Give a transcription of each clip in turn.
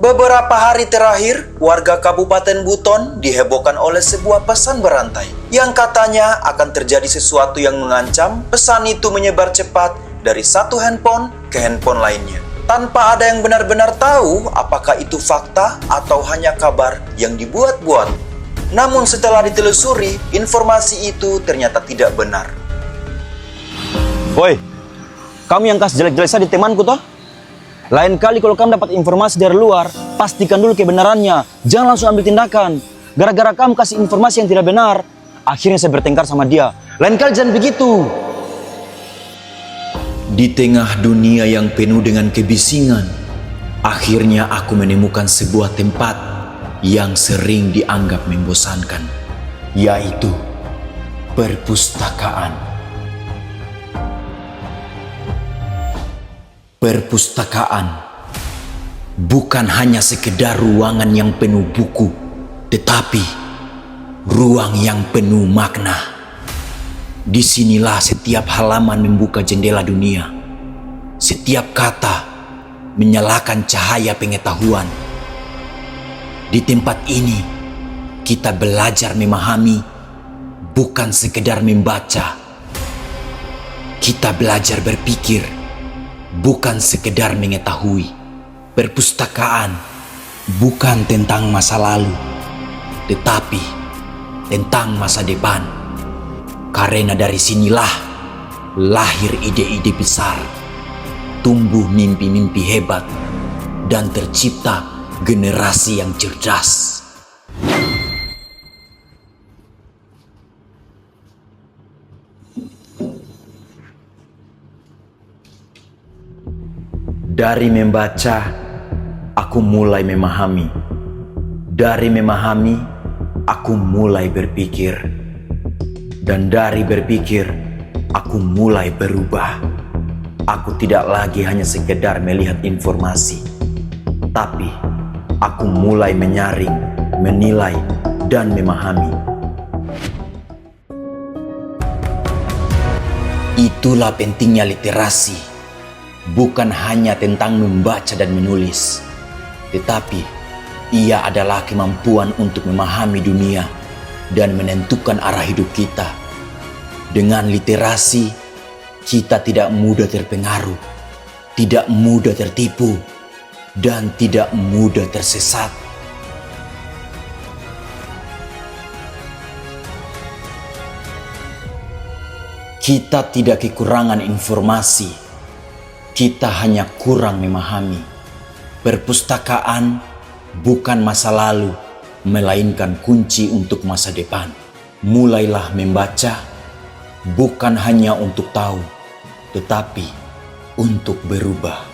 Beberapa hari terakhir, warga Kabupaten Buton dihebohkan oleh sebuah pesan berantai yang katanya akan terjadi sesuatu yang mengancam. Pesan itu menyebar cepat dari satu handphone ke handphone lainnya, tanpa ada yang benar-benar tahu apakah itu fakta atau hanya kabar yang dibuat-buat. Namun setelah ditelusuri, informasi itu ternyata tidak benar. Woi, kamu yang kasih jelek-jelek saya di temanku toh? Lain kali kalau kamu dapat informasi dari luar, pastikan dulu kebenarannya. Jangan langsung ambil tindakan. Gara-gara kamu kasih informasi yang tidak benar, akhirnya saya bertengkar sama dia. Lain kali jangan begitu. Di tengah dunia yang penuh dengan kebisingan, akhirnya aku menemukan sebuah tempat yang sering dianggap membosankan, yaitu perpustakaan. Perpustakaan bukan hanya sekedar ruangan yang penuh buku, tetapi ruang yang penuh makna. Disinilah setiap halaman membuka jendela dunia. Setiap kata menyalakan cahaya pengetahuan. Di tempat ini, kita belajar memahami, bukan sekedar membaca. Kita belajar berpikir, bukan sekedar mengetahui. Perpustakaan bukan tentang masa lalu, tetapi tentang masa depan. Karena dari sinilah lahir ide-ide besar, tumbuh mimpi-mimpi hebat, dan tercipta generasi yang cerdas. Dari membaca, aku mulai memahami. Dari memahami, aku mulai berpikir. Dan dari berpikir, aku mulai berubah. Aku tidak lagi hanya sekedar melihat informasi, tapi aku mulai menyaring, menilai, dan memahami. Itulah pentingnya literasi. Bukan hanya tentang membaca dan menulis, tetapi ia adalah kemampuan untuk memahami dunia dan menentukan arah hidup kita. Dengan literasi, kita tidak mudah terpengaruh, tidak mudah tertipu, dan tidak mudah tersesat. Kita tidak kekurangan informasi, kita hanya kurang memahami. Perpustakaan bukan masa lalu, melainkan kunci untuk masa depan. Mulailah membaca, bukan hanya untuk tahu, tetapi untuk berubah.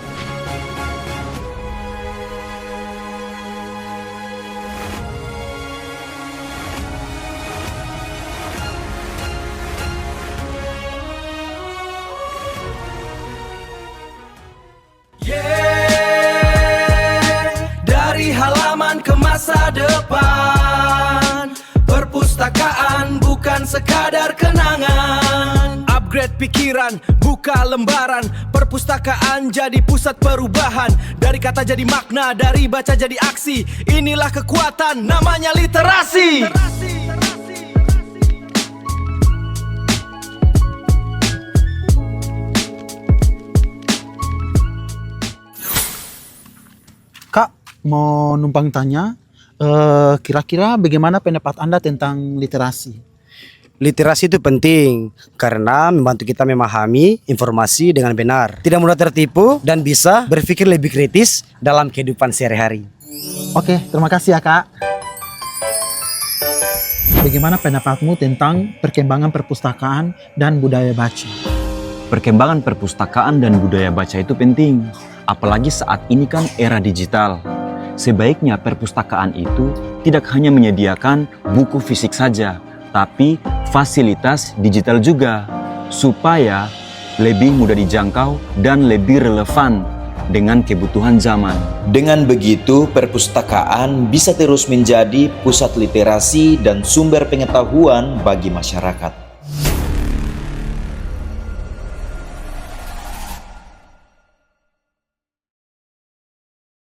Dari halaman ke masa depan, perpustakaan bukan sekadar kenangan. Upgrade pikiran, buka lembaran. Perpustakaan jadi pusat perubahan. Dari kata jadi makna, dari baca jadi aksi. Inilah kekuatan, namanya literasi. Kak, mau numpang tanya, kira-kira bagaimana pendapat Anda tentang literasi? Literasi itu penting karena membantu kita memahami informasi dengan benar, tidak mudah tertipu, dan bisa berpikir lebih kritis dalam kehidupan sehari-hari. Oke, terima kasih ya Kak. Bagaimana pendapatmu tentang perkembangan perpustakaan dan budaya baca? Perkembangan perpustakaan dan budaya baca itu penting. Apalagi saat ini kan era digital. Sebaiknya perpustakaan itu tidak hanya menyediakan buku fisik saja, tapi fasilitas digital juga, supaya lebih mudah dijangkau dan lebih relevan dengan kebutuhan zaman. Dengan begitu, perpustakaan bisa terus menjadi pusat literasi dan sumber pengetahuan bagi masyarakat.